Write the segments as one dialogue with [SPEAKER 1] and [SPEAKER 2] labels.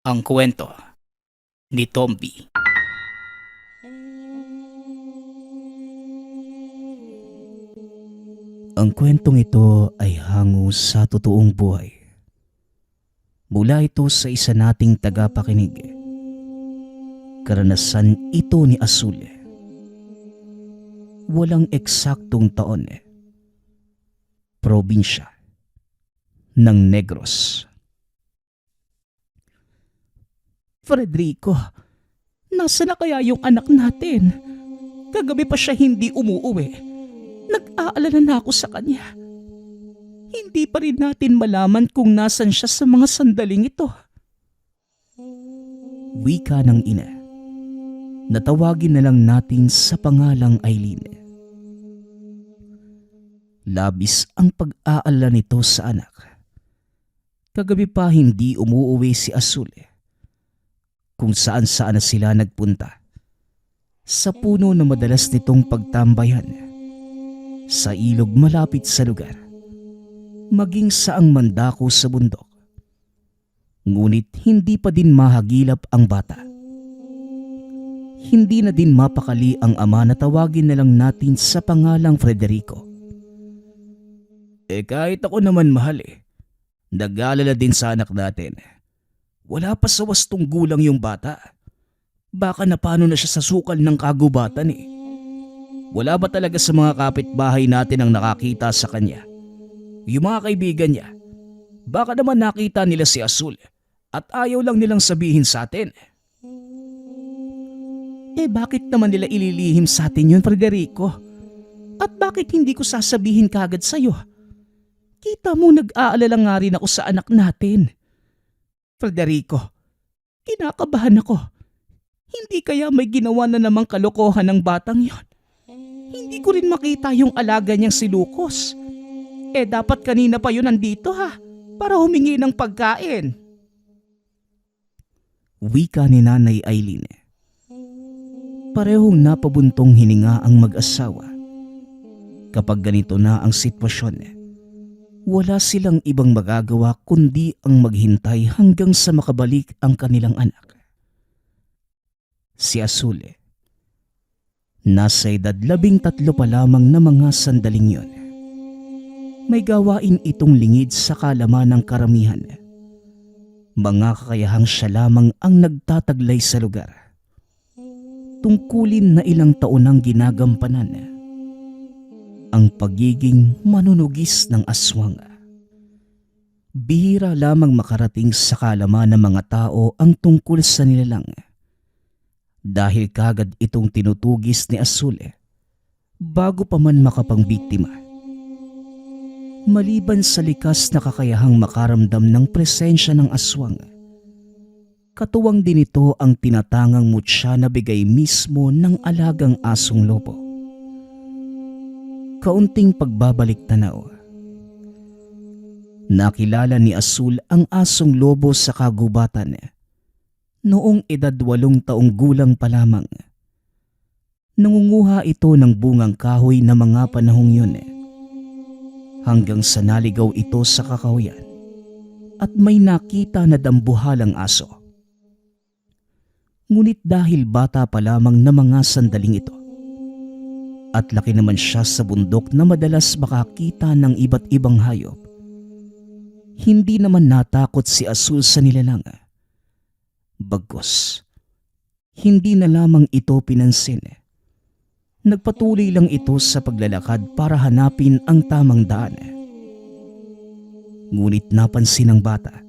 [SPEAKER 1] Ang kwento ni Tomby. Ang kwentong ito ay hango sa totoong buhay. Mula ito sa isa nating tagapakinig. Karanasan ito ni Azul. Walang eksaktong taon. Probinsya ng Negros.
[SPEAKER 2] Frederico, nasa na kaya yung anak natin? Kagabi pa siya hindi umuuwi. Nag-aalala na ako sa kanya. Hindi pa rin natin malaman kung nasan siya sa mga sandaling ito.
[SPEAKER 1] Wika ng ina. Natawagin na lang natin sa pangalang Aileen. Labis ang pag-aalala nito sa anak. Kagabi pa hindi umuuwi si Azul. Kung saan-saan na sila nagpunta. Sa puno na madalas nitong pagtambayan. Sa ilog malapit sa lugar. Maging saang mandako sa bundok. Ngunit hindi pa din mahagilap ang bata. Hindi na din mapakali ang ama na tawagin na lang natin sa pangalang Frederico. Kahit ako naman mahal nag-aalala din sa anak natin. Wala pa sa wastong gulang yung bata. Baka napano na siya sa sukal ng kagubatan Wala ba talaga sa mga kapitbahay natin ang nakakita sa kanya? Yung mga kaibigan niya. Baka naman nakita nila si Azul at ayaw lang nilang sabihin sa atin.
[SPEAKER 2] Bakit naman nila ililihim sa atin yun, Frederico? At bakit hindi ko sasabihin kagad sa'yo? Kita mo nag-aalala nga rin ako sa anak natin. Frederico, kinakabahan ako. Hindi kaya may ginawa na namang kalokohan ng batang yon? Hindi ko rin makita yung alaga niyang si Lucas. Dapat kanina pa yun nandito para humingi ng pagkain.
[SPEAKER 1] Wika ni Nanay Aileen. Parehong napabuntong hininga ang mag-asawa. Kapag ganito na ang sitwasyon, wala silang ibang magagawa kundi ang maghintay hanggang sa makabalik ang kanilang anak. Si Azul, nasa edad 13 pa lamang na mga sandaling yon. May gawain itong lingid sa kalaman ng karamihan. Mga kakayahang siya lamang ang nagtataglay sa lugar. Tungkulin na ilang taon ang ginagampanan ang pagiging manunugis ng aswang. Bihira lamang makarating sa kalaman ng mga tao ang tungkol sa nilalang. Dahil kagad itong tinutugis ni Azul bago pa man makapangbiktima. Maliban sa likas na kakayahang makaramdam ng presensya ng aswang, katuwang din ito ang tinatangang mutya na bigay mismo ng alagang asong lobo. Kaunting pagbabalik tanaw. Nakilala ni Azul ang asong lobo sa kagubatan noong edad 8 taong gulang pa lamang. Nangunguha ito ng bungang kahoy na mga panahong yun hanggang sa naligaw ito sa kakahuyan at may nakita na dambuhalang aso. Ngunit dahil bata pa lamang na mga sandaling ito at laki naman siya sa bundok na madalas makakita ng iba't ibang hayop, hindi naman natakot si Azul sa nilalang. Bagkus, hindi na lamang ito pinansin. Nagpatuloy lang ito sa paglalakad para hanapin ang tamang daan. Ngunit napansin ng bata,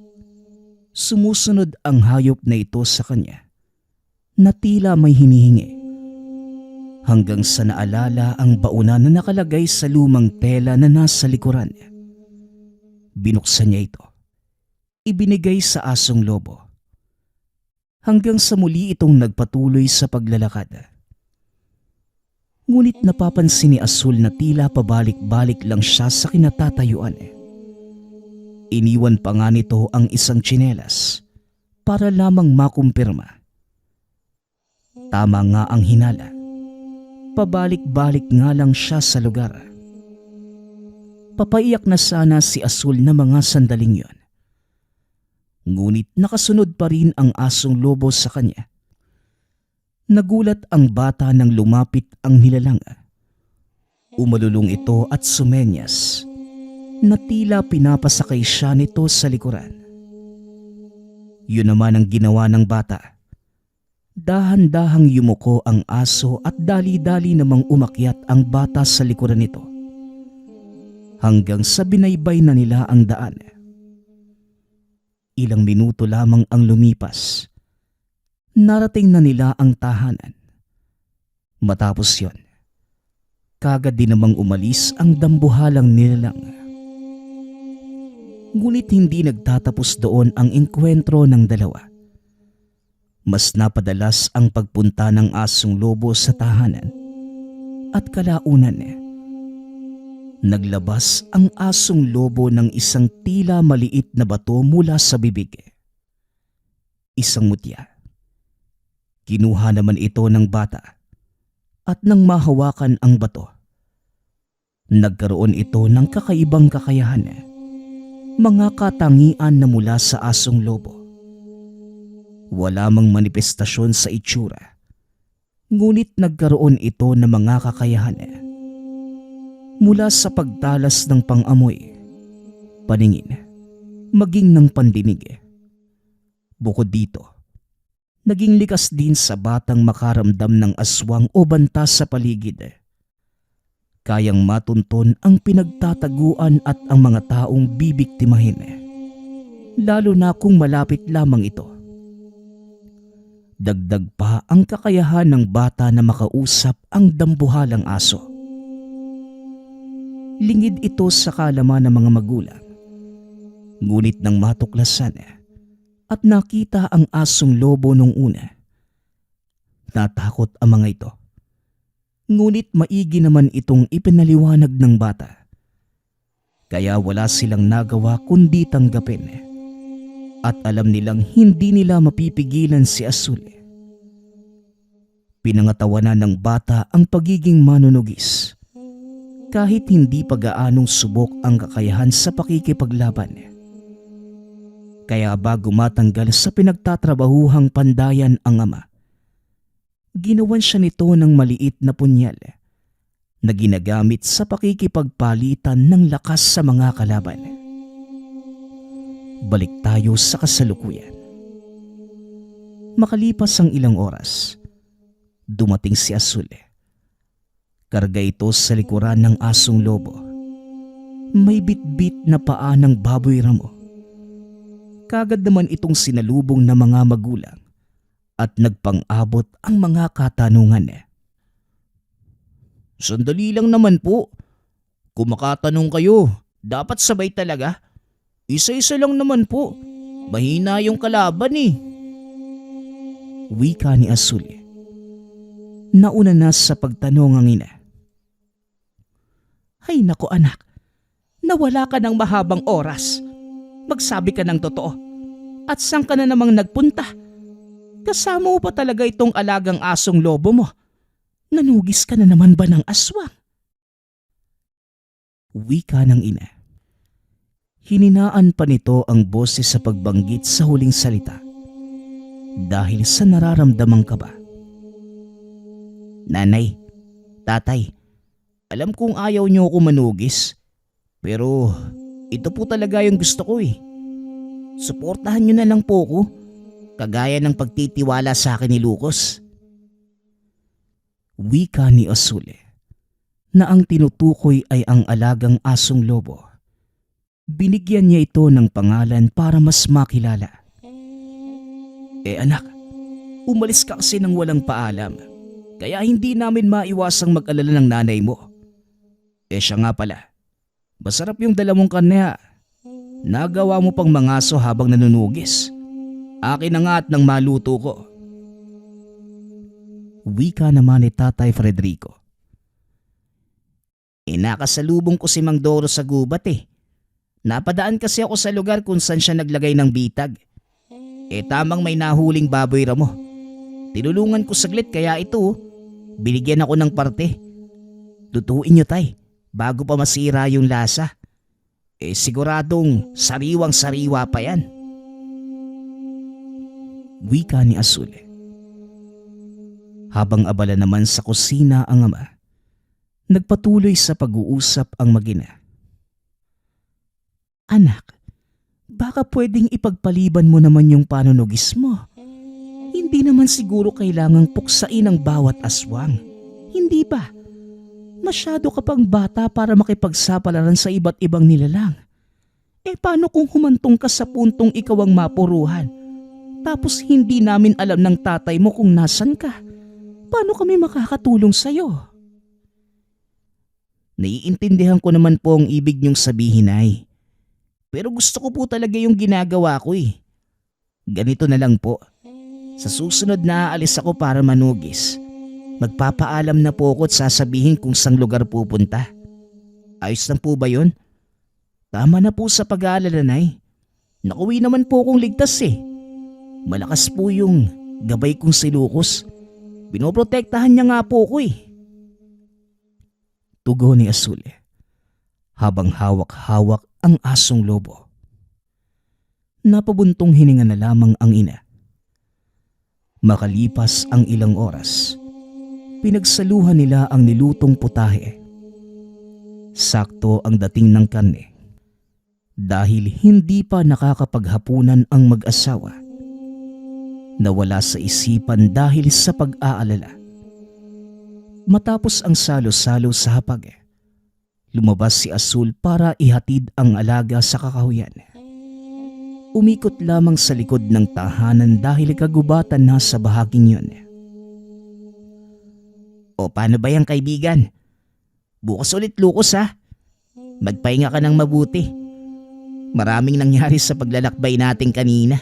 [SPEAKER 1] sumusunod ang hayop na ito sa kanya na tila may hinihingi. Hanggang sa naalala ang bauna na nakalagay sa lumang tela na nasa likuran. Binuksan niya ito. Ibinigay sa asong lobo. Hanggang sa muli itong nagpatuloy sa paglalakad. Ngunit napapansin ni Azul na tila pabalik-balik lang siya sa kinatatayuan. Iniwan pa nga nito ang isang tsinelas para lamang makumpirma. Tama nga ang hinala. Pabalik-balik nga lang siya sa lugar. Papaiyak na sana si Azul na mga sandaling yon. Ngunit nakasunod pa rin ang asong lobo sa kanya. Nagulat ang bata nang lumapit ang nilalang. Umalulong ito at sumenyas na tila pinapasakay siya nito sa likuran. Yun naman ang ginawa ng bata. Dahan-dahang yumuko ang aso at dali-dali namang umakyat ang bata sa likuran nito. Hanggang sa binaybay na nila ang daan. Ilang minuto lamang ang lumipas. Narating na nila ang tahanan. Matapos yon, kagad din namang umalis ang dambuhalang nilalang. Ngunit hindi nagtatapos doon ang engkwentro ng dalawa. Mas napadalas ang pagpunta ng asong lobo sa tahanan at kalaunan naglabas ang asong lobo ng isang tila maliit na bato mula sa bibig. Isang mutya. Kinuha naman ito ng bata at nang mahawakan ang bato, nagkaroon ito ng kakaibang kakayahan. Mga katangian na mula sa asong lobo. Wala mang manifestasyon sa itsura, ngunit nagkaroon ito ng mga kakayahan. Mula sa pagtalas ng pang-amoy, paningin, maging ng pandinig. Bukod dito, naging likas din sa batang makaramdam ng aswang o banta sa paligid. Kayang matunton ang pinagtataguan at ang mga taong bibiktimahin, lalo na kung malapit lamang ito. Dagdag pa ang kakayahan ng bata na makausap ang dambuhalang aso. Lingid ito sa kaalaman ng mga magulang. Ngunit nang matuklasan at nakita ang asong lobo nung una, natakot ang mga ito. Ngunit maigi naman itong ipinaliwanag ng bata. Kaya wala silang nagawa kundi tanggapin. At alam nilang hindi nila mapipigilan si Azul. Pinangatawanan ng bata ang pagiging manunugis. Kahit hindi pa gaanong subok ang kakayahan sa pakikipaglaban. Kaya bago matanggal sa pinagtatrabahuhang pandayan ang ama, ginawan siya nito ng maliit na punyal na ginagamit sa pakikipagpalitan ng lakas sa mga kalaban. Balik tayo sa kasalukuyan. Makalipas ang ilang oras, dumating si Azul. Karga ito sa likuran ng asong lobo. May bitbit na paa ng baboy ramo. Kagad naman itong sinalubong ng mga magulang at nagpang-abot ang mga katanungan. Sandali lang naman po. Kung makatanong kayo, dapat sabay talaga. Isa-isa lang naman po. Mahina yung kalaban eh. Wika ni Azul. Nauna na sa pagtanong ang ina. Ay nako anak, nawala ka ng mahabang oras. Magsabi ka ng totoo. At saan ka na namang nagpunta? Kasama mo pa talaga itong alagang asong lobo mo. Nanugis ka na naman ba ng aswang? Wika ng ina. Hininaan pa nito ang boses sa pagbanggit sa huling salita dahil sa nararamdamang kaba. Nanay, tatay, alam kong ayaw niyo ako manugis, pero ito po talaga yung gusto ko eh. Suportahan niyo na lang po ko, kagaya ng pagtitiwala sa akin ni Lucas. Wika ni Azul na ang tinutukoy ay ang alagang asong lobo. Binigyan niya ito ng pangalan para mas makilala. Anak, umalis ka kasi nang walang paalam. Kaya hindi namin maiwasang mag-alala ng nanay mo. Siya nga pala, masarap yung dala mong kanya. Nagawa mo pang mangaso habang nanunugis. Akin na nga at nang maluto ko. Wika naman ni Tatay Frederico. Nakasalubong ko si Mang Doro sa gubat eh. Napadaan kasi ako sa lugar kung saan siya naglagay ng bitag. Tamang may nahuling baboy ramo. Tinulungan ko saglit kaya ito, binigyan ako ng parte. Tutuin niyo tay, bago pa masira yung lasa. Siguradong sariwang-sariwa pa yan. Wika ni Azul. Habang abala naman sa kusina ang ama, nagpatuloy sa pag-uusap ang mag-ina.
[SPEAKER 2] Anak, baka pwedeng ipagpaliban mo naman yung panunugis mo. Hindi naman siguro kailangang puksain ang bawat aswang. Hindi ba? Masyado ka pang bata para makipagsapalaran sa iba't ibang nilalang. Paano kung humantong ka sa puntong ikaw ang mapuruhan? Tapos hindi namin alam ng tatay mo kung nasan ka. Paano kami makakatulong sa'yo?
[SPEAKER 1] Naiintindihan ko naman po ang ibig niyong sabihin, Nay. Pero gusto ko po talaga yung ginagawa ko eh. Ganito na lang po. Sa susunod na aalis ako para manugis. Magpapaalam na po ako at sasabihin kung saan lugar pupunta. Ayos lang po ba yun? Tama na po sa pag-aalala, Nay. Nakuwi naman po akong ligtas eh. Malakas po yung gabay kong si Lucas. Binoprotektahan niya nga po ko eh. Tugon ni Azul habang hawak-hawak ang asong lobo. Napabuntong hininga na lamang ang ina. Makalipas ang ilang oras, pinagsaluhan nila ang nilutong putahe. Sakto ang dating ng karne dahil hindi pa nakakapaghapunan ang mag-asawa. Nawala sa isipan dahil sa pag-aalala. Matapos ang salo-salo sa hapag, lumabas si Azul para ihatid ang alaga sa kakahuyan. Umikot lamang sa likod ng tahanan dahil kagubatan na sa bahaging yun. O paano ba yan, kaibigan? Bukas ulit, Lucas, ha? Magpahinga ka ng mabuti. Maraming nangyari sa paglalakbay natin kanina.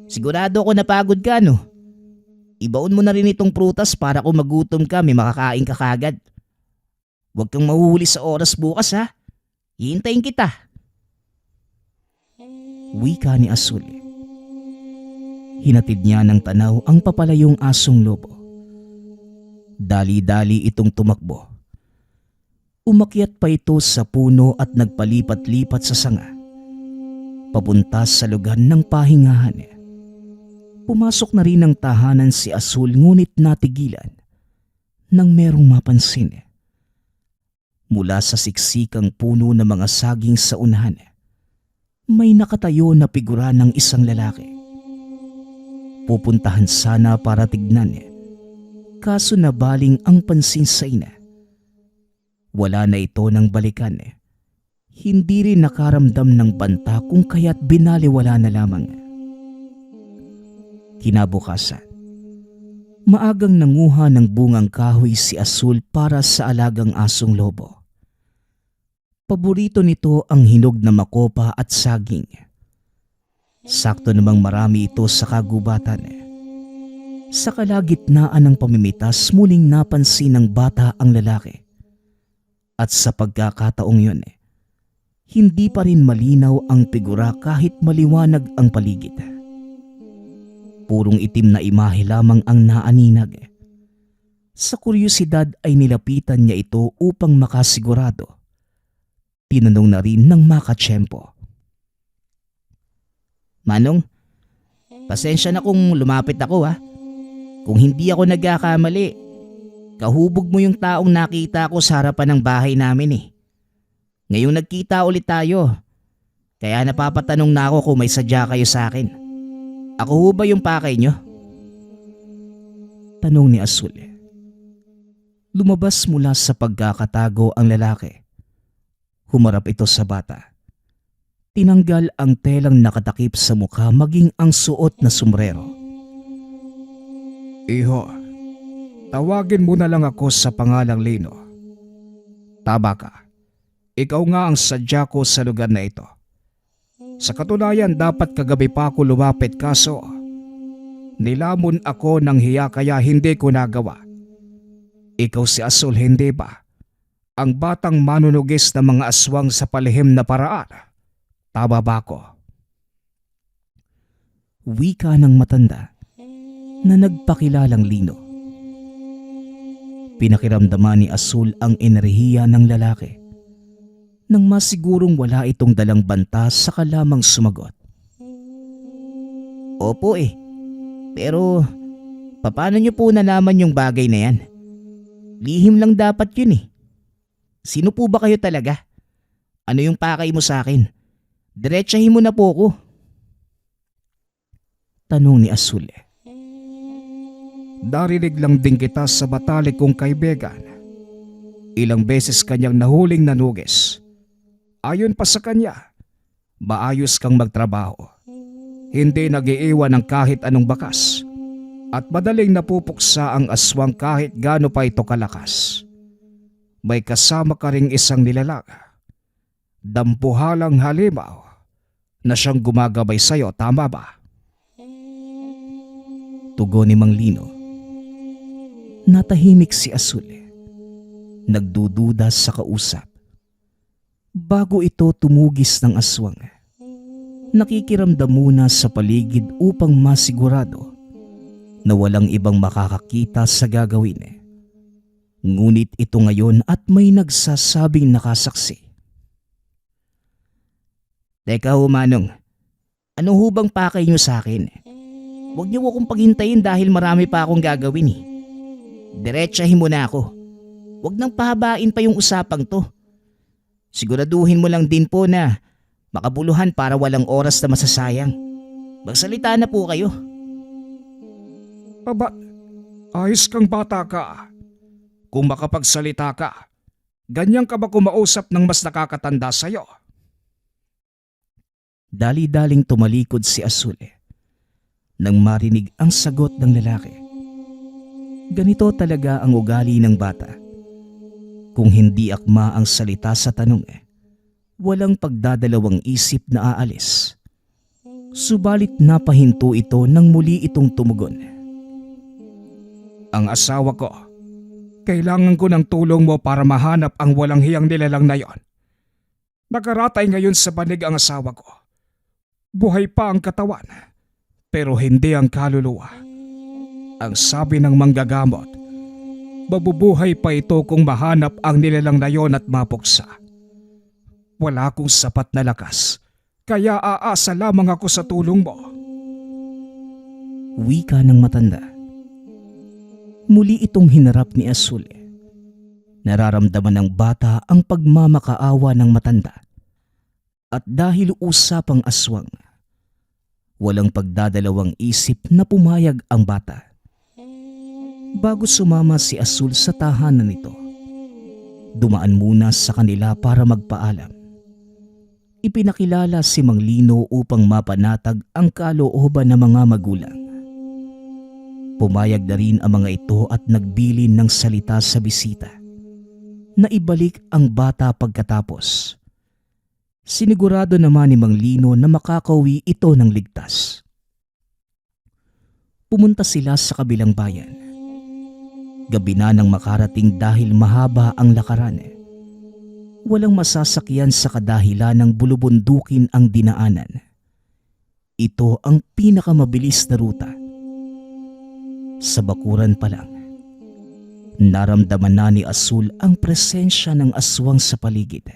[SPEAKER 1] Sigurado ako napagod ka, no? Ibaon mo na rin itong prutas para kung magutom ka may makakain ka kagad. Huwag kang mahuhuli sa oras bukas, ha? Hihintayin kita. Wika ni Azul. Hinatid niya ng tanaw ang papalayong asong lobo. Dali-dali itong tumakbo. Umakyat pa ito sa puno at nagpalipat-lipat sa sanga. Papunta sa lugar ng pahingahan. Pumasok na rin ng tahanan si Azul ngunit natigilan nang merong mapansin. Mula sa siksikang puno ng mga saging sa unahan, may nakatayo na figura ng isang lalaki. Pupuntahan sana para tignan, kaso nabaling ang pansin sa ina. Wala na ito ng balikan. Hindi rin nakaramdam ng banta kung kaya't binaliwala na lamang. Kinabukasan, maagang nanguha ng bungang kahoy si Azul para sa alagang asong lobo. Paborito nito ang hinog na makopa at saging. Sakto namang marami ito sa kagubatan. Sa kalagitnaan ng pamimitas, muling napansin ng bata ang lalaki. At sa pagkakataong yun, hindi pa rin malinaw ang figura kahit maliwanag ang paligid. Purong itim na imahe lamang ang naaninag. Sa kuryosidad ay nilapitan niya ito upang makasigurado. Tinanong na rin ng makatsyempo. Manong, pasensya na kung lumapit ako, ha. Kung hindi ako nagkakamali, kahubog mo yung taong nakita ko sa harapan ng bahay namin eh. Ngayong nagkita ulit tayo, kaya napapatanong na ako kung may sadya kayo sa akin. Ako ho ba yung pakay nyo? Tanong ni Azul. Lumabas mula sa pagkakatago ang lalaki. Humarap ito sa bata. Tinanggal ang telang nakatakip sa mukha maging ang suot na sombrero. Iho, tawagin mo na lang ako sa pangalang Lino. Tama ka. Ikaw nga ang sadya ko sa lugar na ito. Sa katunayan, dapat kagabi pa ako lumapit kaso nilamon ako ng hiya kaya hindi ko nagawa. Ikaw si Azul, hindi ba? Ang batang manunugis ng mga aswang sa palihim na paraan. Tama ba ako? Wika ng matanda na nagpakilalang Lino. Pinakiramdaman ni Azul ang enerhiya ng lalaki. Nang masigurong wala itong dalang banta, saka lamang sumagot. Opo eh, Pero paano niyo po nalaman yung bagay na yan? Lihim lang dapat yun eh. Sino po ba kayo talaga? Ano yung pakay mo sa akin? Diretsahin mo na po ko. Tanong ni Azul.
[SPEAKER 2] Darinig lang din kita sa batalik kong kaibigan. Ilang beses kanyang nahuling nanugis. Ayon pa sa kanya, maayos kang magtrabaho. Hindi nag-iiwan ng kahit anong bakas. At madaling napupuksa ang aswang kahit gaano pa ito kalakas. May kasama ka ring isang nilalang. Dampuhalang halimaw na siyang gumagabay sa'yo, tama ba?
[SPEAKER 1] Tugon ni Mang Lino. Natahimik si Azul. Nagdududa sa kausap. Bago ito tumugis ng aswang, nakikiramdam muna sa paligid upang masigurado na walang ibang makakakita sa gagawin. Ngunit ito ngayon at may nagsasabing nakasaksi. Teka ho Manong, ano ho bang pakay niyo sa akin? Huwag niyo akong paghintayin dahil marami pa akong gagawin eh. Diretsahin mo na ako. Huwag nang pahabain pa yung usapang to. Siguraduhin mo lang din po na makabuluhan para walang oras na masasayang. Magsalita na po kayo.
[SPEAKER 2] Aba, ayos kang bata ka. Kung makapagsalita ka, ganyan ka ba kumausap ng mas nakakatanda sa'yo?
[SPEAKER 1] Dali-daling tumalikod si Azul nang marinig ang sagot ng lalaki. Ganito talaga ang ugali ng bata. Kung hindi akma ang salita sa tanong, walang pagdadalawang isip na aalis. Subalit napahinto ito nang muli itong tumugon.
[SPEAKER 2] Ang asawa ko, kailangan ko ng tulong mo para mahanap ang walang hiyang nilalang na yon. Nakaratay ngayon sa banig ang asawa ko. Buhay pa ang katawan, pero hindi ang kaluluwa. Ang sabi ng manggagamot, mabubuhay pa ito kung mahanap ang nilalang na yon at mapuksa. Wala akong sapat na lakas, kaya aasa lamang ako sa tulong mo.
[SPEAKER 1] Wika ng matanda. Muli itong hinarap ni Azul. Nararamdaman ng bata ang pagmamakaawa ng matanda. At dahil usapang aswang, walang pagdadalawang isip na pumayag ang bata. Bago sumama si Azul sa tahanan nito, dumaan muna sa kanila para magpaalam. Ipinakilala si Mang Lino upang mapanatag ang kalooban ng mga magulang. Pumayag na rin ang mga ito at nagbilin ng salita sa bisita na ibalik ang bata pagkatapos. Sinigurado naman ni Mang Lino na makakauwi ito ng ligtas. Pumunta sila sa kabilang bayan. Gabi na nang makarating dahil mahaba ang lakaran. Walang masasakyan sa kadahilan ng bulubundukin ang dinaanan. Ito ang pinakamabilis na ruta. Sa bakuran pa lang, naramdaman na ni Azul ang presensya ng aswang sa paligid.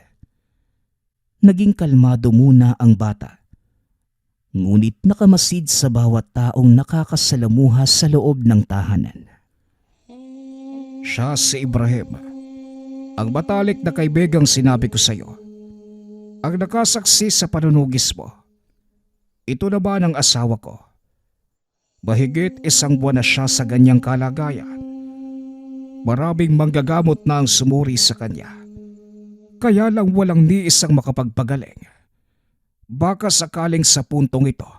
[SPEAKER 1] Naging kalmado muna ang bata. Ngunit nakamasid sa bawat taong nakakasalamuha sa loob ng tahanan.
[SPEAKER 2] Siya si Ibrahim, ang matalik na kaibigang sinabi ko sa iyo. Ang nakasaksi sa panunugis mo. Ito na ba ng asawa ko? Mahigit 1 buwan na siya sa ganyang kalagayan. Maraming manggagamot na ang sumuri sa kanya. Kaya lang walang ni isang makapagpagaling. Baka sakaling sa puntong ito,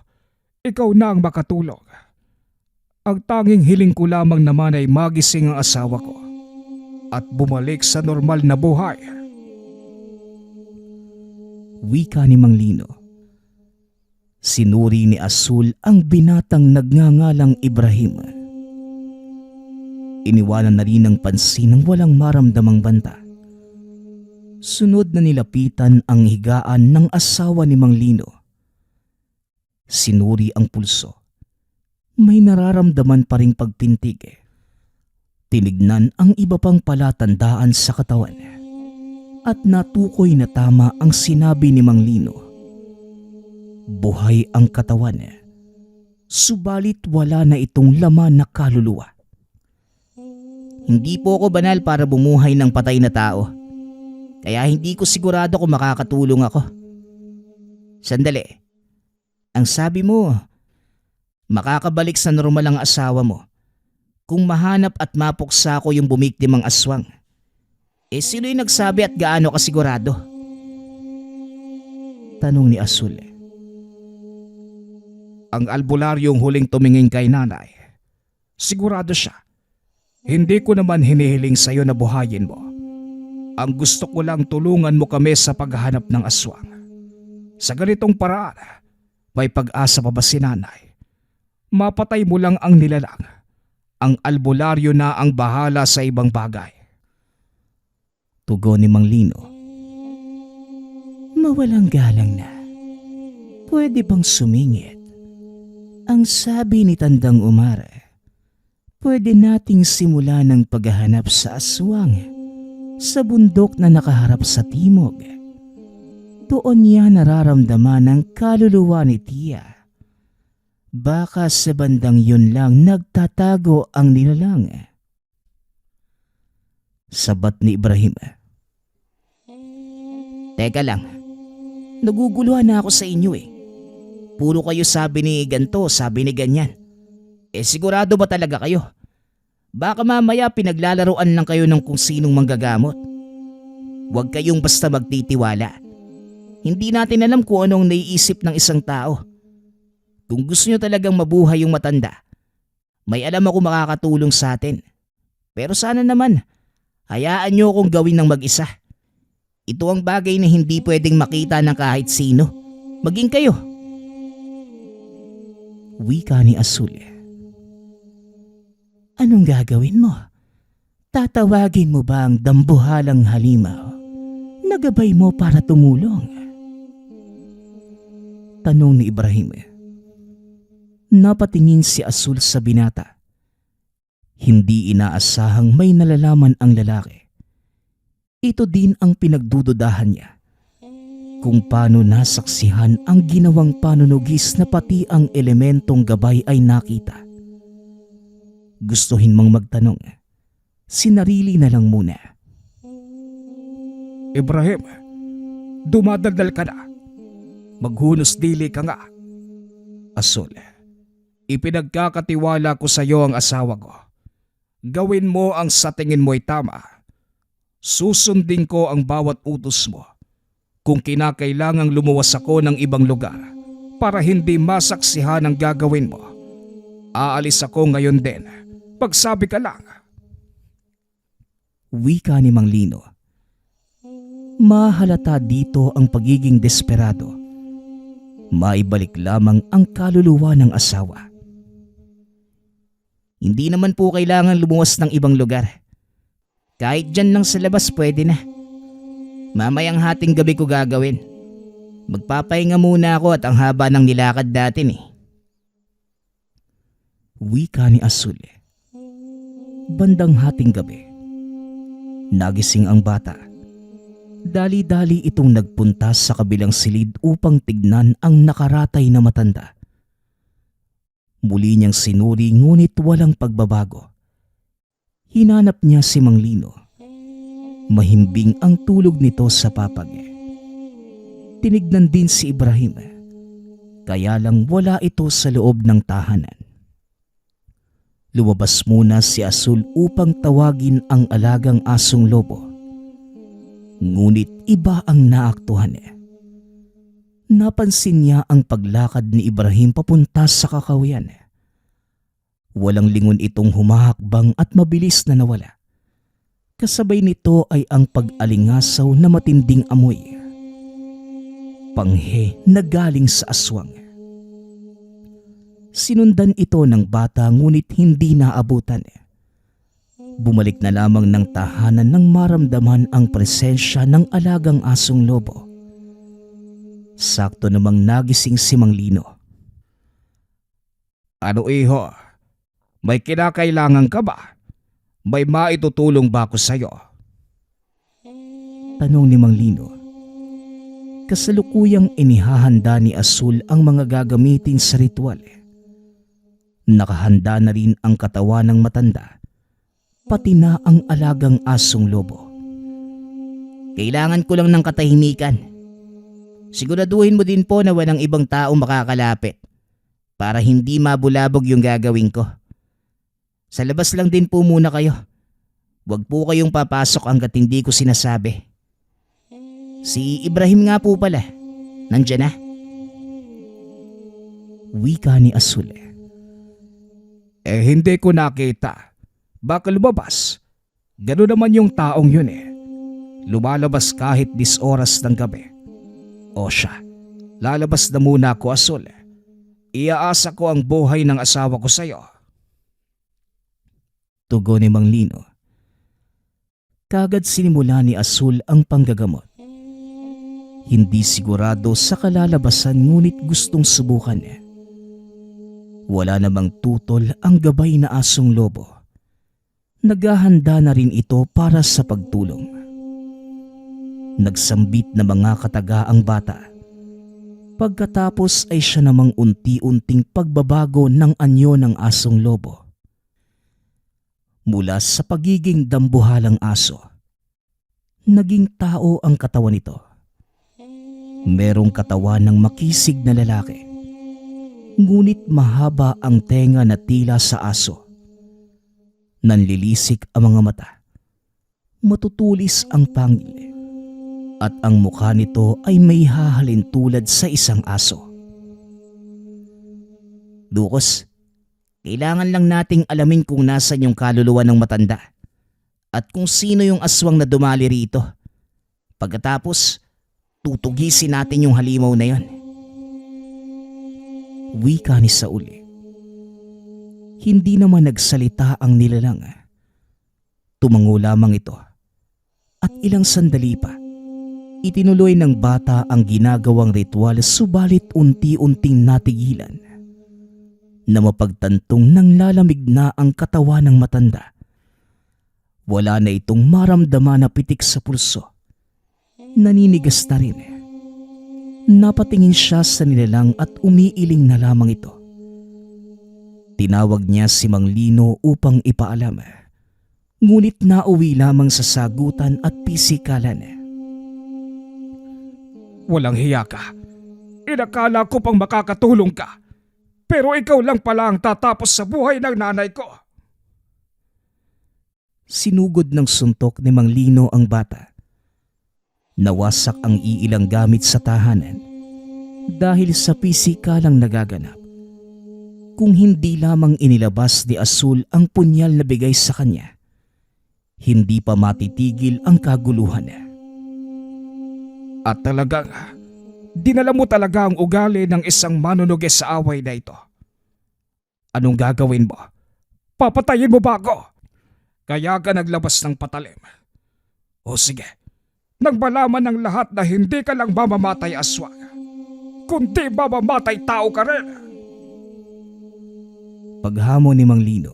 [SPEAKER 2] ikaw na ang makatulong. Ang tanging hiling ko lamang naman ay magising ang asawa ko at bumalik sa normal na buhay.
[SPEAKER 1] Wika ni Mang Lino. Sinuri ni Azul ang binatang nagngangalang Ibrahim. Iniwanan na rin ng pansin ng walang maramdamang banta. Sunod na nilapitan ang higaan ng asawa ni Mang Lino. Sinuri ang pulso. May nararamdaman pa ring pagpintig. Tinignan ang iba pang palatandaan sa katawan. At natukoy na tama ang sinabi ni Mang Lino. Buhay ang katawan.
[SPEAKER 2] Subalit wala na itong laman na kaluluwa.
[SPEAKER 1] Hindi po ako banal para bumuhay ng patay na tao. Kaya hindi ko sigurado kung makakatulong ako. Sandali. Ang sabi mo, makakabalik sa normal ang asawa mo kung mahanap at mapuksa ko yung bumiktimang aswang. Sino yung nagsabi at gaano kasigurado?
[SPEAKER 2] Tanong ni Azul.
[SPEAKER 3] Ang albularyong huling tumingin kay nanay. Sigurado siya. Hindi ko naman hinihiling sa'yo na buhayin mo. Ang gusto ko lang tulungan mo kami sa paghahanap ng aswang. Sa ganitong paraan, may pag-asa pa ba si nanay? Mapatay mo lang ang nilalang. Ang albularyo na ang bahala sa ibang bagay.
[SPEAKER 2] Tugon ni Mang Lino. Mawalang galang na. Pwede bang sumingit? Ang sabi ni Tandang Umare, pwede nating simula ng paghahanap sa aswang sa bundok na nakaharap sa timog. Doon niya nararamdaman ang kaluluwa ni Tia. Baka sa bandang yun lang nagtatago ang nilalang. Sabat ni Ibrahim.
[SPEAKER 1] Teka lang, naguguluhan na ako sa inyo eh. Puro kayo sabi ni ganto, sabi ni ganyan. Sigurado ba talaga kayo? Baka mamaya pinaglalaroan lang kayo ng kung sinong manggagamot. Huwag kayong basta magtitiwala. Hindi natin alam kung anong naiisip ng isang tao. Kung gusto nyo talagang mabuhay yung matanda, may alam ako makakatulong sa atin. Pero sana naman, hayaan nyo akong gawin ng mag-isa. Ito ang bagay na hindi pwedeng makita ng kahit sino. Maging kayo.
[SPEAKER 2] Wika ni Azul. Anong gagawin mo? Tatawagin mo ba ang dambuhalang halimaw? Nagabay mo para tumulong? Tanong ni Ibrahim. Napatingin si Azul sa binata. Hindi inaasahang may nalalaman ang lalaki. Ito din ang pinagdududahan niya. Kung paano nasaksihan ang ginawang panunugis na pati ang elementong gabay ay nakita. Gustuhin mang magtanong, sinarili na lang muna.
[SPEAKER 3] Ibrahim, dumadaldal ka na. Maghunos dili ka nga. Azul, ipinagkakatiwala ko sa iyo ang asawa ko. Gawin mo ang sa tingin mo'y tama. Susundin ko ang bawat utos mo. Kung kinakailangang lumuwas ako ng ibang lugar para hindi masaksihan ang gagawin mo, aalis ako ngayon din. Pagsabi ka lang.
[SPEAKER 2] Wika ni Mang Lino. Mahalata dito ang pagiging desperado. Maibalik lamang ang kaluluwa ng asawa.
[SPEAKER 1] Hindi naman po kailangan lumuwas ng ibang lugar. Kahit dyan lang sa labas pwede na. Mamayang hating gabi ko gagawin. Magpapahinga muna ako at ang haba ng nilakad natin eh.
[SPEAKER 2] Wika ni Azul. Bandang hating gabi. Nagising ang bata. Dali-dali itong nagpunta sa kabilang silid upang tignan ang nakaratay na matanda. Muli niyang sinuri ngunit walang pagbabago. Hinanap niya si Mang Lino. Mahimbing ang tulog nito sa papag. Tinignan din si Ibrahim. Kaya lang wala ito sa loob ng tahanan. Lumabas muna si Azul upang tawagin ang alagang asong lobo. Ngunit iba ang naaktuhan. Napansin niya ang paglakad ni Ibrahim papunta sa kakawian. Walang lingon itong humahakbang at mabilis na nawala. Kasabay nito ay ang pag-alingasaw na matinding amoy. Panghe na galing sa aswang. Sinundan ito ng bata ngunit hindi naabutan. Bumalik na lamang ng tahanan nang maramdaman ang presensya ng alagang asong lobo. Sakto namang nagising si Mang Lino.
[SPEAKER 3] Ano iho? May kinakailangan ka ba? May maitutulong ba ako sa'yo?
[SPEAKER 2] Tanong ni Mang Lino. Kasalukuyang inihahanda ni Azul ang mga gagamitin sa ritual.
[SPEAKER 1] Nakahanda na rin ang katawan ng matanda, pati na ang alagang asong lobo. Kailangan ko lang ng katahimikan. Siguraduhin mo din po na walang ibang tao makakalapit para hindi mabulabog yung gagawin ko. Sa labas lang din po muna kayo. Huwag po kayong papasok hanggat hindi ko sinasabi. Si Ibrahim nga po pala. Nandiyan na. Wika ni Azul.
[SPEAKER 3] Hindi ko nakita. Baka lumabas. Gano'n naman yung taong yun eh. Lumalabas kahit 10 oras ng gabi. O siya, lalabas na muna ako, Azul. Iaasa ko ang buhay ng asawa ko sa'yo.
[SPEAKER 1] Tugon ni Mang Lino. Kagad sinimula ni Azul ang panggagamot. Hindi sigurado sa kalalabasan ngunit gustong subukan. Wala namang tutol ang gabay na asong lobo. Naghahanda na rin ito para sa pagtulong. Nagsambit na mga kataga ang bata. Pagkatapos ay siya namang unti-unting pagbabago ng anyo ng asong lobo. Mula sa pagiging dambuhalang aso, naging tao ang katawan nito. Merong katawan ng makisig na lalaki. Ngunit mahaba ang tenga na tila sa aso. Nanlilisik ang mga mata. Matutulis ang pangil. At ang mukha nito ay may hahalin tulad sa isang aso. Lucas, kailangan lang nating alamin kung nasan yung kaluluwa ng matanda at kung sino yung aswang na dumali rito. Pagkatapos, tutugisin natin yung halimaw na yon. Wika ni Saul. Hindi naman nagsalita ang nilalang. Tumango lamang ito. At ilang sandali pa, itinuloy ng bata ang ginagawang ritual subalit unti-unting natigilan. Na mapagtantong nang lalamig na ang katawan ng matanda. Wala na itong maramdaman na pitik sa pulso. Naninigas na rin. Napatingin siya sa nilalang at umiiling na lamang ito. Tinawag niya si Mang Lino upang ipaalam. Ngunit nauwi lamang sa sagutan at pisikalan.
[SPEAKER 3] Walang hiya ka. Inakala ko pang makakatulong ka. Pero ikaw lang pala ang tatapos sa buhay ng nanay ko.
[SPEAKER 1] Sinugod ng suntok ni Mang Lino ang bata. Nawasak ang iilang gamit sa tahanan dahil sa pisikalang nagaganap. Kung hindi lamang inilabas ni Azul ang punyal na bigay sa kanya, hindi pa matitigil ang kaguluhan.
[SPEAKER 3] At talagang, dinala mo talaga ang ugali ng isang manunuges sa away na ito. Anong gagawin mo? Papatayin mo ba ako? Kaya ka naglabas ng patalim. O sige, nang malaman ng lahat na hindi ka lang mamamatay aswang, kundi mamamatay tao ka rin.
[SPEAKER 1] Paghamon ni Mang Lino,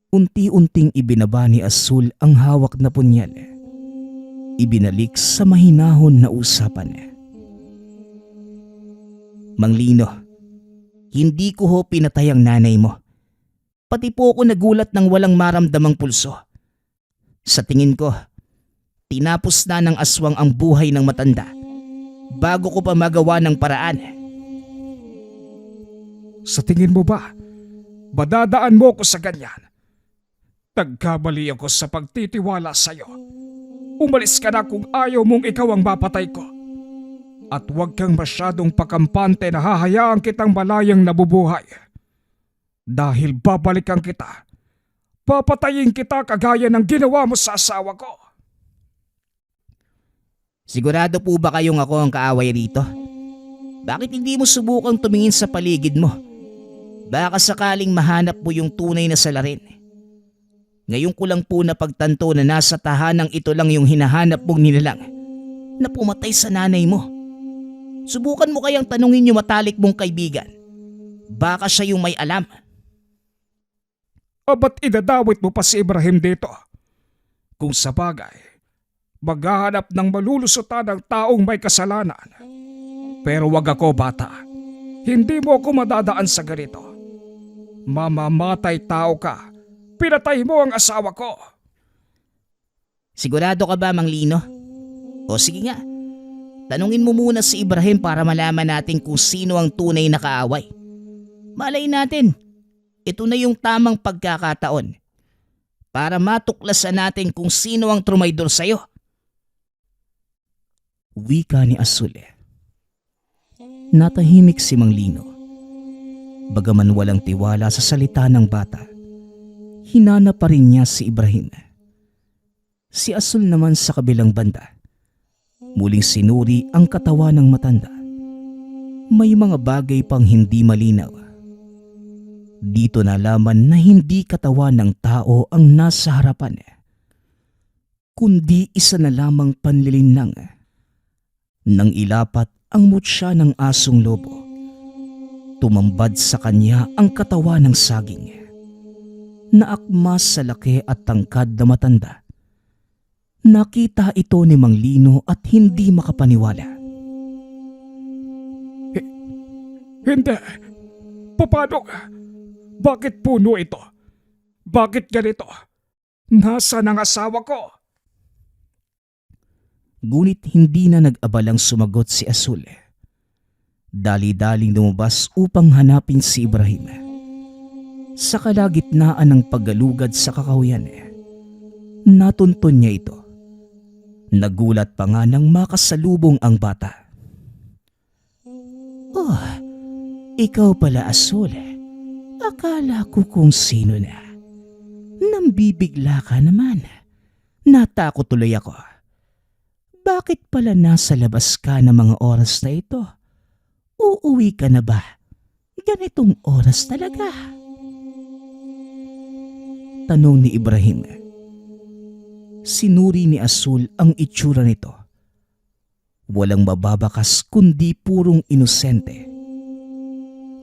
[SPEAKER 1] unti-unting ibinaba ni Azul ang hawak na punyal. Ibinalik sa mahinahon na usapan. Mang Lino, hindi ko ho pinatay ang nanay mo. Pati po ako nagulat ng walang maramdamang pulso. Sa tingin ko, tinapos na ng aswang ang buhay ng matanda bago ko pa magawa ng paraan.
[SPEAKER 3] Sa tingin mo ba, madadaan mo ko sa ganyan? Nagkamali ako sa pagtitiwala sa'yo. Umalis ka na kung ayaw mong ikaw ang mapatay ko. At huwag kang masyadong pakampante na hahayaan kitang malayang nabubuhay. Dahil babalikan kita. Papatayin kita kagaya ng ginawa mo sa asawa ko.
[SPEAKER 1] Sigurado po ba kayong ako ang kaaway rito? Bakit hindi mo subukang tumingin sa paligid mo? Baka sakaling mahanap mo yung tunay na salarin. Ngayon ko lang po napagtanto na nasa tahanang ito lang yung hinahanap mong nilalang na pumatay sa nanay mo. Subukan mo kayang tanungin yung matalik mong kaibigan. Baka siya yung may alam.
[SPEAKER 3] Ba't idadawit mo pa si Ibrahim dito? Kung sa bagay, maghahanap ng malulusutan ng taong may kasalanan. Pero wag ako, bata. Hindi mo ako madadaan sa ganito. Mamamatay tao ka. Pinatay mo ang asawa ko.
[SPEAKER 1] Sigurado ka ba, Mang Lino? O sige nga, tanungin mo muna si Ibrahim para malaman natin kung sino ang tunay na kaaway. Malay natin, ito na yung tamang pagkakataon para matuklasan natin kung sino ang trumaydor sa'yo. Wika ni Azul. Natahimik si Mang Lino. Bagaman walang tiwala sa salita ng bata, hinana pa rin niya si Ibrahim. Si Azul naman sa kabilang banda, muling sinuri ang katawan ng matanda. May mga bagay pang hindi malinaw. Dito nalaman na hindi katawan ng tao ang nasa harapan, kundi isa na lamang panlilinlang. Nang ilapat ang mutya ng asong lobo, tumambad sa kanya ang katawan ng saging. Naakma sa laki at tangkad na matanda. Nakita ito ni Mang Lino at hindi makapaniwala.
[SPEAKER 3] Hindi. Paano? Bakit puno ito? Bakit ganito? Nasaan ang asawa ko?
[SPEAKER 1] Ngunit hindi na nag-abalang sumagot si Azul. Dali-daling lumabas upang hanapin si Ibrahim. Sa kalagitnaan ng paggalugad sa kakahuyan, natunton niya ito. Nagulat pa nga nang makasalubong ang bata. Oh, ikaw pala, Azul. Akala ko kung sino na. Nambibigla ka naman. Natakot tuloy ako. Bakit pala nasa labas ka ng mga oras na ito? Uuwi ka na ba? Ganitong oras talaga. Tanong ni Ibrahim. Sinuri ni Azul ang itsura nito. Walang mababakas kundi purong inosente.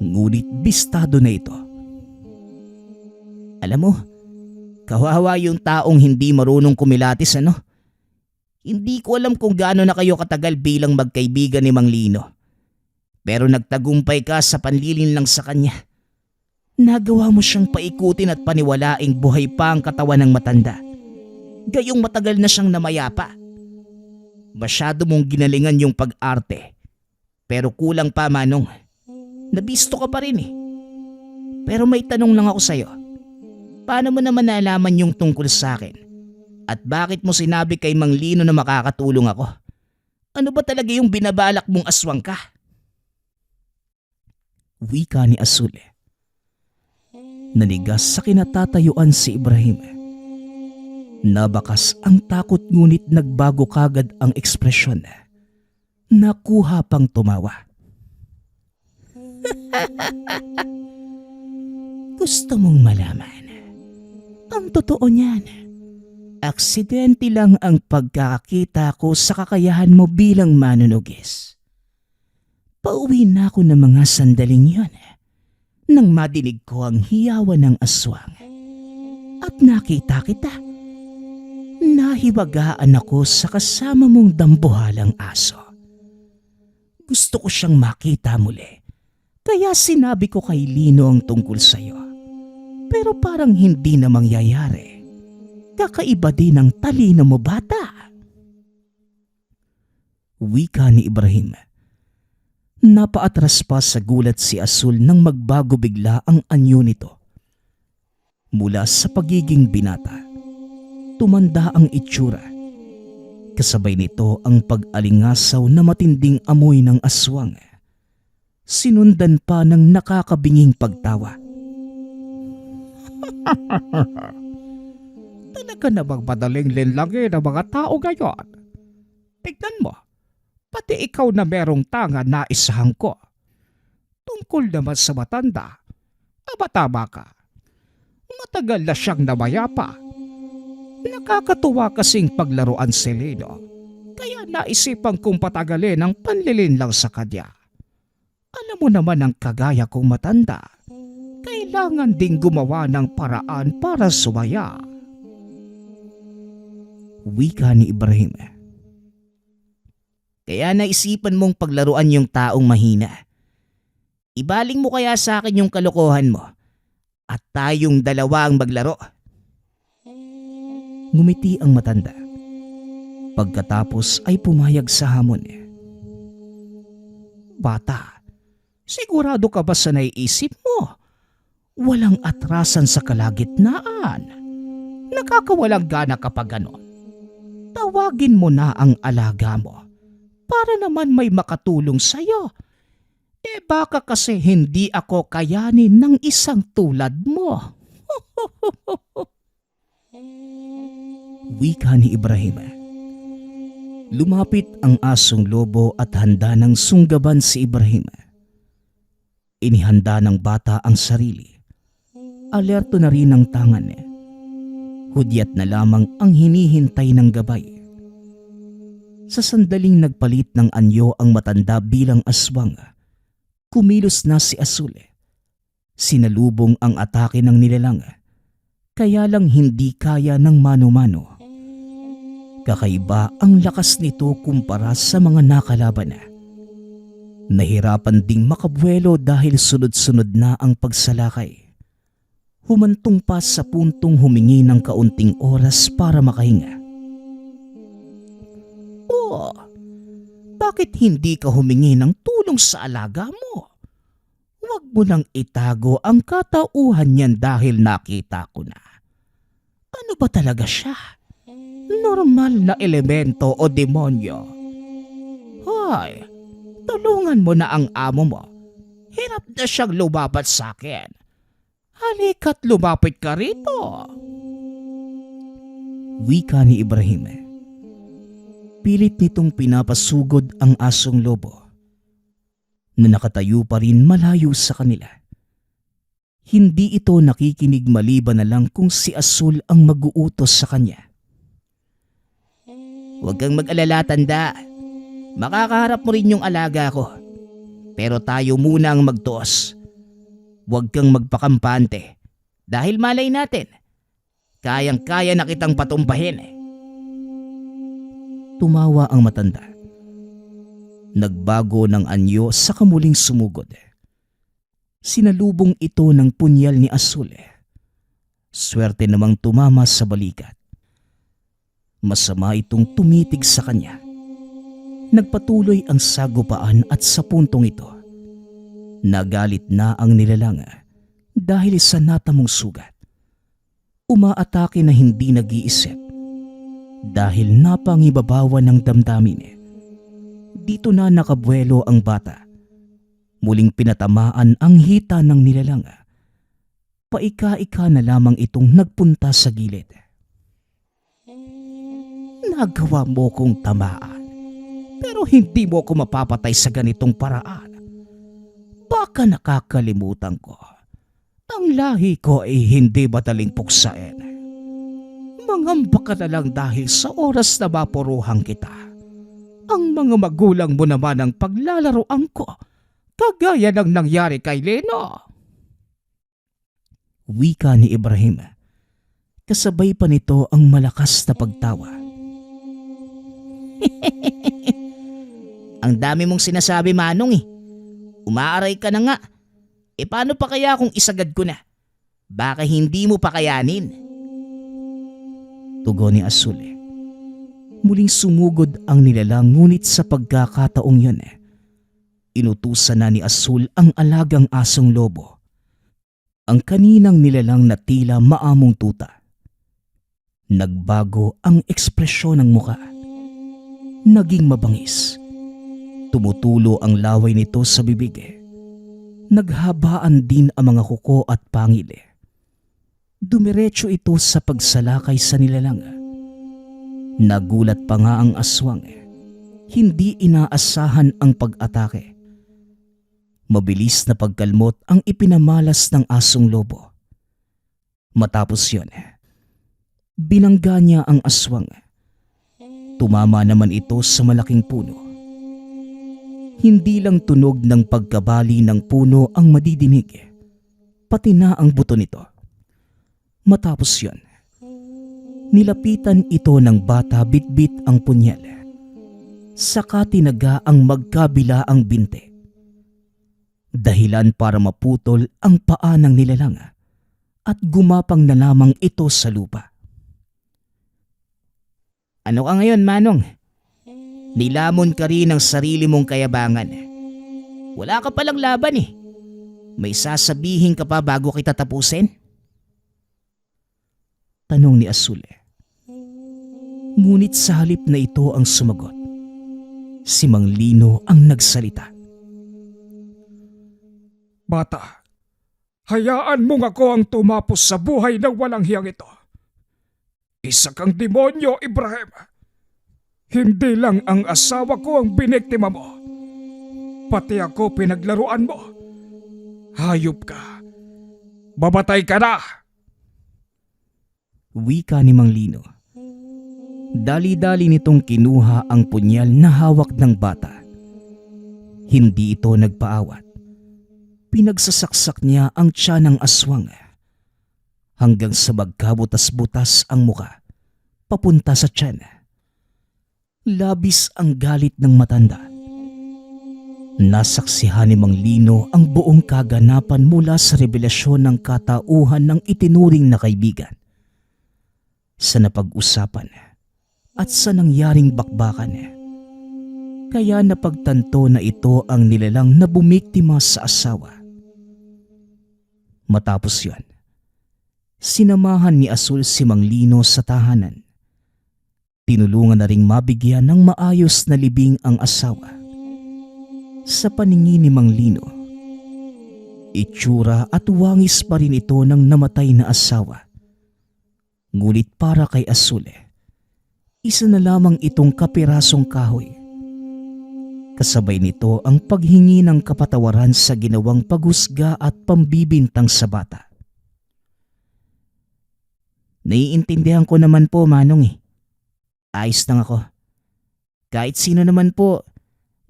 [SPEAKER 1] Ngunit bistado na ito. Alam mo, kawawa yung taong hindi marunong kumilatis, ano? Hindi ko alam kung gaano na kayo katagal bilang magkaibigan ni Mang Lino. Pero nagtagumpay ka sa panlilin lang sa kanya. Nagawa mo siyang paikutin at paniwalaing buhay pa ang katawan ng matanda. Gayong matagal na siyang namayapa. Masyado mong ginalingan yung pag-arte. Pero kulang pa, Manong. Nabisto ka pa rin eh. Pero may tanong lang ako sa'yo. Paano mo naman nalaman yung tungkol sa akin? At bakit mo sinabi kay Mang Lino na makakatulong ako? Ano ba talaga yung binabalak mong aswang ka? Wika ni Azul. Nanigas sa kinatatayuan si Ibrahim. Nabakas ang takot ngunit nagbago kagad ang ekspresyon. Nakuha pang tumawa. Gusto mong malaman? Ang totoo niyan. Aksidente lang ang pagkakakita ko sa kakayahan mo bilang manunugis. Pauwi na ako ng mga sandaling yon nang madinig ko ang hiyawan ng aswang. At nakita kita. Nahiwagaan ako sa kasama mong dambuhalang aso. Gusto ko siyang makita muli. Kaya sinabi ko kay Lino ang tungkol sa'yo. Pero parang hindi na mangyayari. Kakaiba din ang talino mo, bata. Wika ni Ibrahim. Napaatras pa sa gulat si Azul nang magbago bigla ang anyo nito. Mula sa pagiging binata, tumanda ang itsura. Kasabay nito ang pag-alingasaw na matinding amoy ng aswang. Sinundan pa ng nakakabinging pagtawa.
[SPEAKER 3] Talaga namang madaling linlangin ang mga tao ngayon. Tignan mo, pati ikaw na merong tanga na isahan ko. Tungkol naman sa matanda, tama ka. Matagal na siyang namayapa. Nakakatuwa kasing paglaruan si Lino, kaya naisipan kong patagalin ang panlilin lang sa kanya. Alam mo naman ang kagaya kong matanda, kailangan ding gumawa ng paraan para sumaya.
[SPEAKER 1] Wika ni Ibrahim. Kaya naisipan mong paglaruan yung taong mahina. Ibaling mo kaya sa akin yung kalokohan mo at tayong dalawa ang maglaro.
[SPEAKER 2] Ngumiti ang matanda. Pagkatapos ay pumayag sa hamon.
[SPEAKER 1] Bata, sigurado ka ba sa naiisip mo? Walang atrasan sa kalagitnaan. Nakakawalang gana kapag ganon. Tawagin mo na ang alaga mo para naman may makatulong sa'yo. Baka kasi hindi ako kayanin ng isang tulad mo.
[SPEAKER 2] Wika ni Ibrahim. Lumapit ang asong lobo at handa ng sunggaban si Ibrahim. Inihanda ng bata ang sarili. Alerto na rin ang tangan. Hudyat na lamang ang hinihintay ng gabay. Sa sandaling nagpalit ng anyo ang matanda bilang aswang, kumilos na si Azul. Sinalubong ang atake ng nilalang, kaya lang hindi kaya ng mano-mano. Kakaiba ang lakas nito kumpara sa mga nakalaban. Nahirapan ding makabuelo dahil sunod-sunod na ang pagsalakay. Humantong pa sa puntong humingi ng kaunting oras para makahinga.
[SPEAKER 1] Oh, bakit hindi ka humingi ng tulong sa alaga mo? Huwag mo nang itago ang katauhan niyan dahil nakita ko na. Ano ba talaga siya? Normal na elemento o demonyo? Hoy, tulungan mo na ang amo mo. Hirap na siyang lumapat sa akin. Halika't lumapit ka rito.
[SPEAKER 2] Wika ni Ibrahim. Pilit nitong pinapasugod ang asong lobo na nakatayo pa rin malayo sa kanila. Hindi ito nakikinig maliban na lang kung si Azul ang mag-uutos sa kanya.
[SPEAKER 1] Huwag kang mag-alala, tanda. Makakaharap mo rin yung alaga ko. Pero tayo muna ang magtuos. Huwag kang magpakampante. Dahil malay natin, kayang-kaya na kitang patumpahin.
[SPEAKER 2] Tumawa ang matanda. Nagbago ng anyo sa kamuling sumugod. Sinalubong ito ng punyal ni Azul. Swerte namang tumama sa balikat. Masama itong tumitig sa kanya. Nagpatuloy ang sagupaan at sa puntong ito, nagalit na ang nilalang dahil sa natamong sugat. Umaatake na hindi nag-iisip dahil napangibabawan ng damdamin. Dito na nakabuelo ang bata. Muling pinatamaan ang hita ng nilalang. Paika-ika na lamang itong nagpunta sa gilid.
[SPEAKER 1] Nagawa mo kong tamaan, pero hindi mo ko mapapatay sa ganitong paraan. Baka nakakalimutan ko. Ang lahi ko ay hindi madaling puksain. Mangamba ka na lang dahil sa oras na mapuruhan kita. Ang mga magulang mo naman ang paglalaroan ko, kagaya ng nangyari kay Leno.
[SPEAKER 2] Wika ni Ibrahim. Kasabay pa nito ang malakas na pagtawa.
[SPEAKER 1] Ang dami mong sinasabi, Manong eh. Umaaray ka na nga. Paano pa kaya kung isagad ko na? Baka hindi mo pa kayanin.
[SPEAKER 2] Tugon ni Azul. Muling sumugod ang nilalang ngunit sa pagkakataong yun, inutusan na ni Azul ang alagang asong lobo. Ang kaninang nilalang na tila maamong tuta. Nagbago ang ekspresyon ng muka. Naging mabangis. Tumutulo ang laway nito sa bibig. Naghabaan din ang mga kuko at pangil. Dumiretso ito sa pagsalakay sa nilalang. Nagulat pa nga ang aswang. Hindi inaasahan ang pag-atake. Mabilis na pagkalmot ang ipinamalas ng asong lobo. Matapos yun, binangga niya ang aswang. Tumama naman ito sa malaking puno. Hindi lang tunog ng pagkabali ng puno ang madidinig, pati na ang buto nito. Matapos yun, nilapitan ito ng bata bitbit ang punyal. Saka tinaga ang magkabila ang binte. Dahilan para maputol ang paa ng nilalang at gumapang na lamang ito sa lupa. Ano ka ngayon, Manong? Nilamon ka rin ang sarili mong kayabangan. Wala ka palang laban eh. May sasabihin ka pa bago kita tapusin? Tanong ni Azul. Ngunit sa halip na ito ang sumagot, si Mang Lino ang nagsalita.
[SPEAKER 3] Bata, hayaan mong ako ang tumapos sa buhay ng walang hiyang ito. Isa kang demonyo, Ibrahim. Hindi lang ang asawa ko ang biniktima mo. Pati ako pinaglaruan mo. Hayop ka. Babatay ka na!
[SPEAKER 2] Wika ni Mang Lino. Dali-dali nitong kinuha ang punyal na hawak ng bata. Hindi ito nagpaawat. Pinagsasaksak niya ang tiyan ng aswang hanggang sa magkabutas-butas ang muka papunta sa tiyan. Labis ang galit ng matanda. Nasaksihan ni Mang Lino ang buong kaganapan mula sa revelasyon ng katauhan ng itinuring na kaibigan, sa napag-usapan at sa nangyaring bakbakan. Kaya napagtanto na ito ang nilalang na bumiktima sa asawa. Matapos yon, sinamahan ni Azul si Mang Lino sa tahanan. Tinulungan na ring mabigyan ng maayos na libing ang asawa. Sa paningin ni Mang Lino, itsura at wangis pa rin ito ng namatay na asawa. Ngunit para kay Azul, isa na lamang itong kapirasong kahoy. Kasabay nito ang paghingi ng kapatawaran sa ginawang paghusga at pambibintang sa bata. Naiintindihan ko naman po, Manong eh. Ayos lang ako. Kahit sino naman po,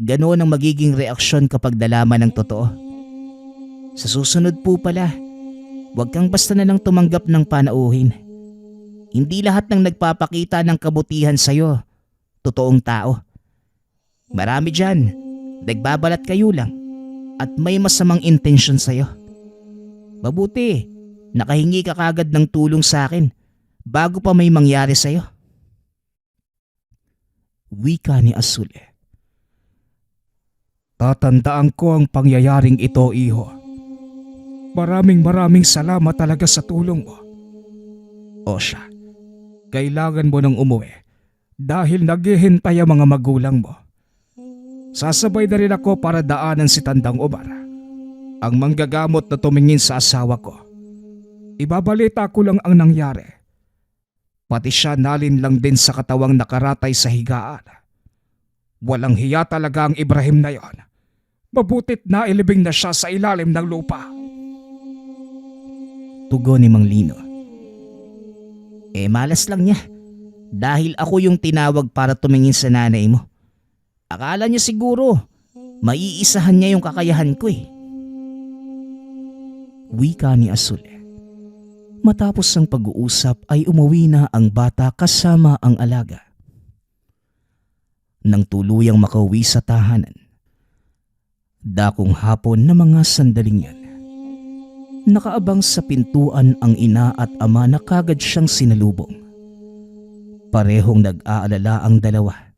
[SPEAKER 2] ganoon ang magiging reaksyon kapag nalaman ng totoo. Sa susunod po pala, huwag kang basta na lang tumanggap ng panauhin. Hindi lahat ng nagpapakita ng kabutihan sa'yo, totoong tao. Marami dyan, nagbabalat kayo lang at may masamang intensyon sa'yo. Mabuti, nakahingi ka kagad ng tulong sa akin bago pa may mangyari sa'yo. Wika ni Azul.
[SPEAKER 3] Tatandaan ko ang pangyayaring ito, iho. Maraming salamat talaga sa tulong mo. O siya, kailangan mo nang umuwi dahil naghihintay ang mga magulang mo. Sasabay na rin ako para daanan si Tandang Omar, ang manggagamot na tumingin sa asawa ko. Ibabalita ko lang ang nangyari. Pati siya nalin lang din sa katawang nakaratay sa higaan. Walang hiya talaga ang Ibrahim na yon. Mabutit na ilibing na siya sa ilalim ng lupa.
[SPEAKER 2] Tugon ni Mang Lino. Malas lang niya. Dahil ako yung tinawag para tumingin sa nanay mo. Akala niya siguro, maiisahan niya yung kakayahan ko eh. Wika ni Azul. Matapos ang pag-uusap ay umuwi na ang bata kasama ang alaga. Nang tuluyang makauwi sa tahanan, dakong hapon na mga sandaling yan, nakaabang sa pintuan ang ina at ama na kagad siyang sinalubong. Parehong nag-aalala ang dalawa.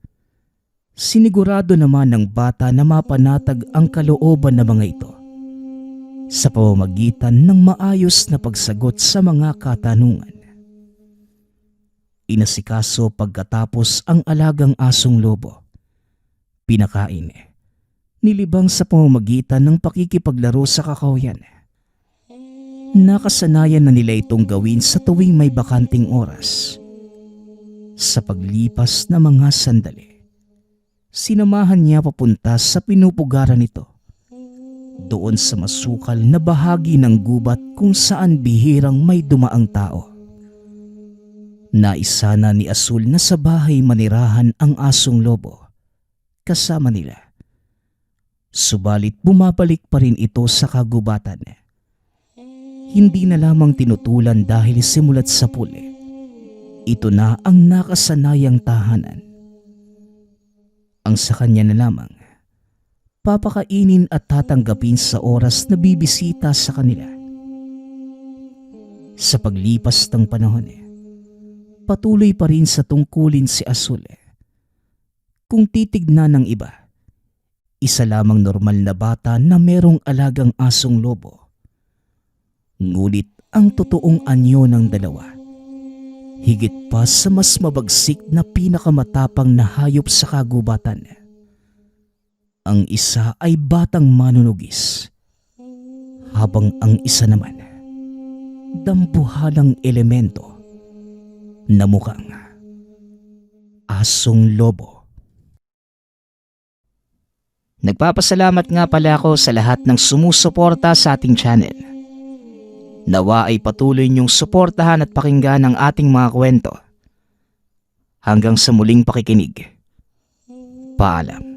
[SPEAKER 2] Sinigurado naman ng bata na mapanatag ang kalooban ng mga ito sa pamamagitan ng maayos na pagsagot sa mga katanungan. Inasikaso pagkatapos ang alagang asong lobo. Pinakain, nilibang sa pamamagitan ng pakikipaglaro sa kakahuyan. Nakasanayan na nila itong gawin sa tuwing may bakanting oras. Sa paglipas na mga sandali, sinamahan niya papunta sa pinupugaran nito, doon sa masukal na bahagi ng gubat kung saan bihirang may dumaang tao. Naisana ni Azul na sa bahay manirahan ang asong lobo kasama nila. Subalit bumabalik pa rin ito sa kagubatan. Hindi na lamang tinutulan dahil simulat sa puli. Ito na ang nakasanayang tahanan. Ang sa kanya na lamang, papakainin at tatanggapin sa oras na bibisita sa kanila.
[SPEAKER 1] Sa paglipas ng panahon, patuloy pa rin sa tungkulin si Azul. Kung titignan ng iba, isa lamang normal na bata na merong alagang asong lobo. Ngunit ang totoong anyo ng dalawa, higit pa sa mas mabagsik na pinakamatapang na hayop sa kagubatan. Ang isa ay batang manunugis, habang ang isa naman, dambuhalang elemento na mukhang asong lobo. Nagpapasalamat nga pala ako sa lahat ng sumusuporta sa ating channel. Nawa ay patuloy niyong suportahan at pakinggan ang ating mga kwento. Hanggang sa muling pakikinig. Paalam.